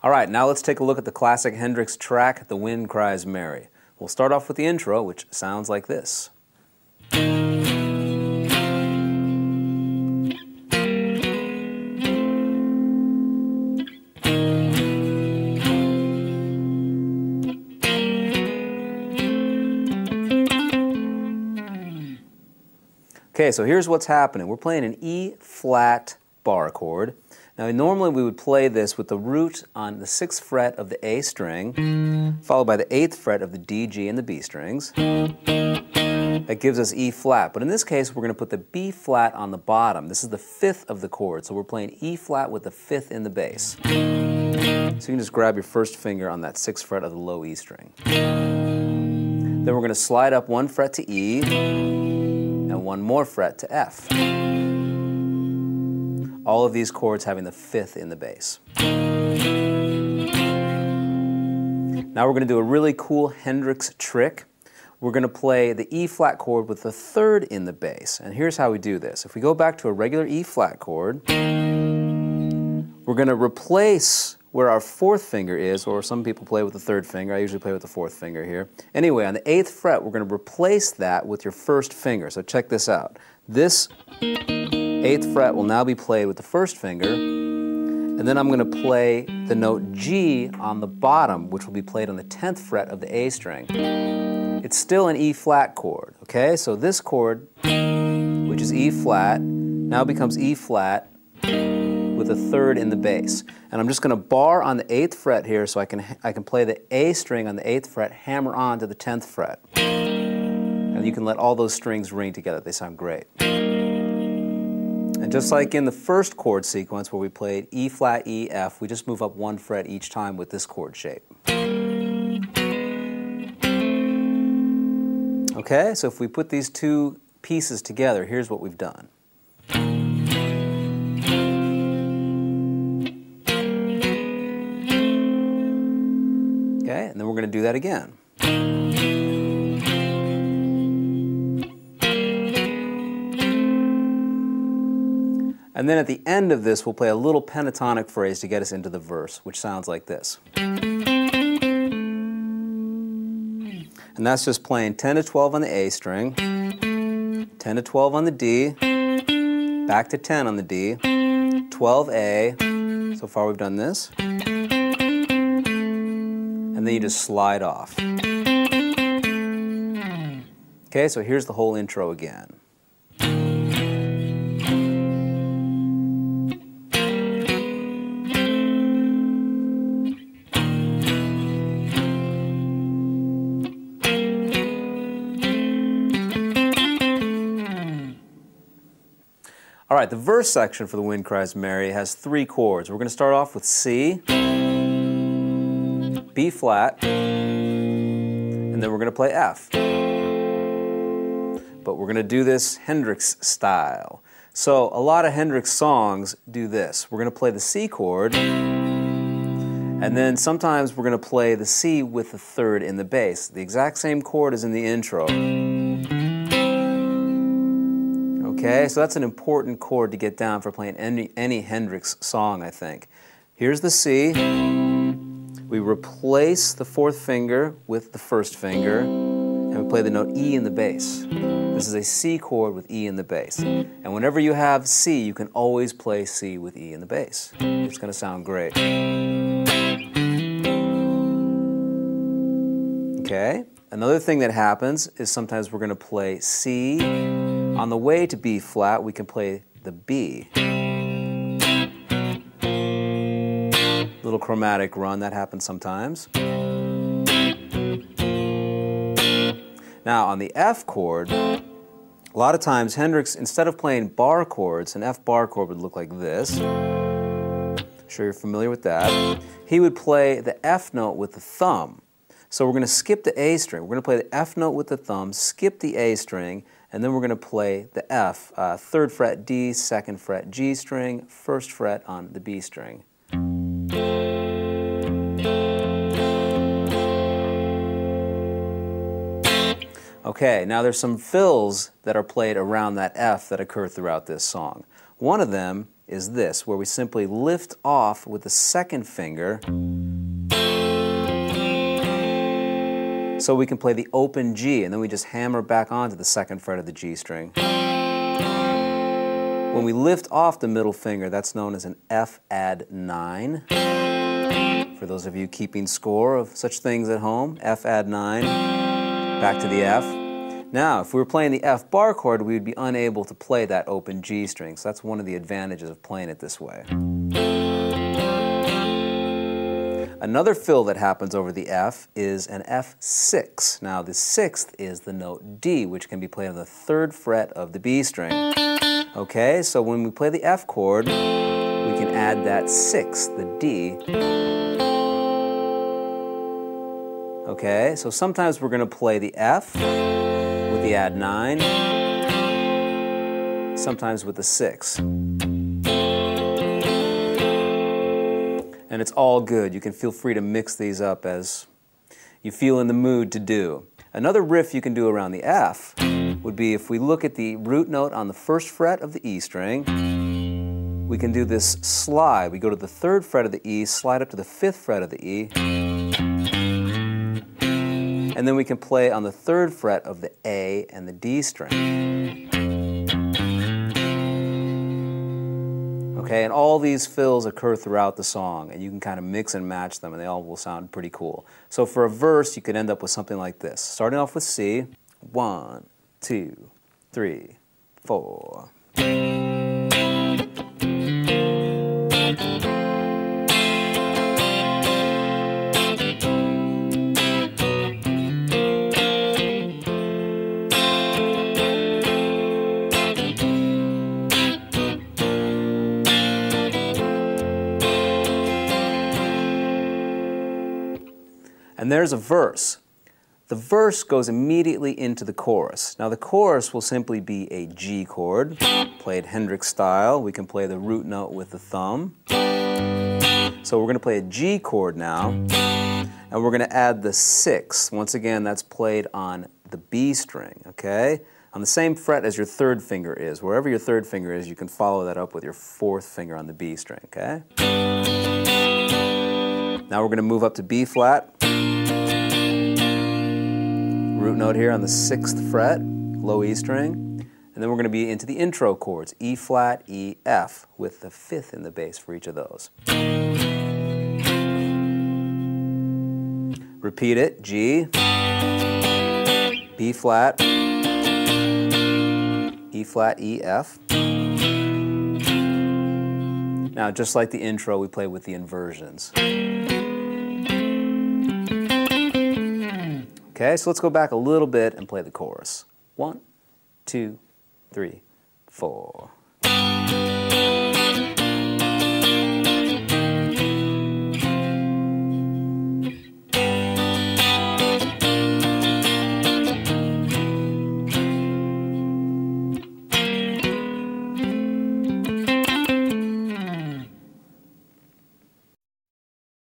All right, now let's take a look at the classic Hendrix track, The Wind Cries Mary. We'll start off with the intro, which sounds like this. Okay, so here's what's happening. We're playing an E-flat bar chord. Now, normally we would play this with the root on the 6th fret of the A string, followed by the 8th fret of the D, G, and the B strings. That gives us E-flat, but in this case we're going to put the B-flat on the bottom. This is the 5th of the chord, so we're playing E-flat with the 5th in the bass. So you can just grab your first finger on that 6th fret of the low E string. Then we're going to slide up 1 fret to E, and 1 more fret to F. All of these chords having the 5th in the bass. Now we're going to do a really cool Hendrix trick. We're going to play the E-flat chord with the 3rd in the bass. And here's how we do this. If we go back to a regular E-flat chord, we're going to replace where our 4th finger is, or some people play with the 3rd finger. I usually play with the 4th finger here. Anyway, on the 8th fret, we're going to replace that with your 1st finger. So check this out. This 8th fret will now be played with the 1st finger, and then I'm going to play the note G on the bottom, which will be played on the 10th fret of the A string. It's still an E-flat chord, okay? So this chord, which is E-flat, now becomes E-flat with a 3rd in the bass. And I'm just going to bar on the 8th fret here so I can play the A string on the 8th fret, hammer on to the 10th fret. And you can let all those strings ring together. They sound great. And just like in the first chord sequence where we played E-flat, E, F, we just move up 1 fret each time with this chord shape. Okay, so if we put these two pieces together, here's what we've done. Okay, and then we're going to do that again. And then at the end of this, we'll play a little pentatonic phrase to get us into the verse, which sounds like this. And that's just playing 10 to 12 on the A string, 10 to 12 on the D, back to 10 on the D, 12A, so far we've done this, and then you just slide off. Okay, so here's the whole intro again. All right, the verse section for The Wind Cries Mary has 3 chords. We're going to start off with C, B flat, and then we're going to play F. But we're going to do this Hendrix style. So a lot of Hendrix songs do this. We're going to play the C chord, and then sometimes we're going to play the C with the 3rd in the bass. The exact same chord as in the intro. Okay, so that's an important chord to get down for playing any Hendrix song, I think. Here's the C. We replace the 4th finger with the 1st finger, and we play the note E in the bass. This is a C chord with E in the bass. And whenever you have C, you can always play C with E in the bass. It's going to sound great. Okay, another thing that happens is sometimes we're going to play C. On the way to B flat, we can play the B. Little chromatic run, that happens sometimes. Now on the F chord, a lot of times Hendrix, instead of playing bar chords, an F bar chord would look like this. I'm sure you're familiar with that. He would play the F note with the thumb. So we're going to skip the A string. We're going to play the F note with the thumb, skip the A string, and then we're going to play the F, 3rd fret D, 2nd fret G string, 1st fret on the B string. Okay, now there's some fills that are played around that F that occur throughout this song. One of them is this, where we simply lift off with the second finger so we can play the open G, and then we just hammer back onto the second fret of the G string. When we lift off the middle finger, that's known as an F add 9. For those of you keeping score of such things at home, F add 9, back to the F. Now, if we were playing the F bar chord, we would be unable to play that open G string, so that's one of the advantages of playing it this way. Another fill that happens over the F is an F6. Now, the sixth is the note D, which can be played on the 3rd fret of the B string. Okay, so when we play the F chord, we can add that 6th, the D. Okay, so sometimes we're going to play the F with the add 9, sometimes with the 6. And it's all good. You can feel free to mix these up as you feel in the mood to do. Another riff you can do around the F would be if we look at the root note on the 1st fret of the E string, we can do this slide. We go to the 3rd fret of the E, slide up to the 5th fret of the E, and then we can play on the 3rd fret of the A and the D string. Okay, and all these fills occur throughout the song, and you can kind of mix and match them, and they all will sound pretty cool. So for a verse, you could end up with something like this. Starting off with C, 1, 2, 3, 4. And there's a verse. The verse goes immediately into the chorus. Now the chorus will simply be a G chord, played Hendrix style. We can play the root note with the thumb. So we're going to play a G chord now, and we're going to add the 6th. Once again, that's played on the B string, okay? On the same fret as your 3rd finger is. Wherever your 3rd finger is, you can follow that up with your 4th finger on the B string, okay? Now we're going to move up to B flat. Root note here on the 6th fret, low E string, and then we're going to be into the intro chords, E flat, E, F, with the 5th in the bass for each of those. Repeat it, G, B flat, E flat, E, F. Now, just like the intro, we play with the inversions. Okay, so let's go back a little bit and play the chorus. 1, 2, 3, 4.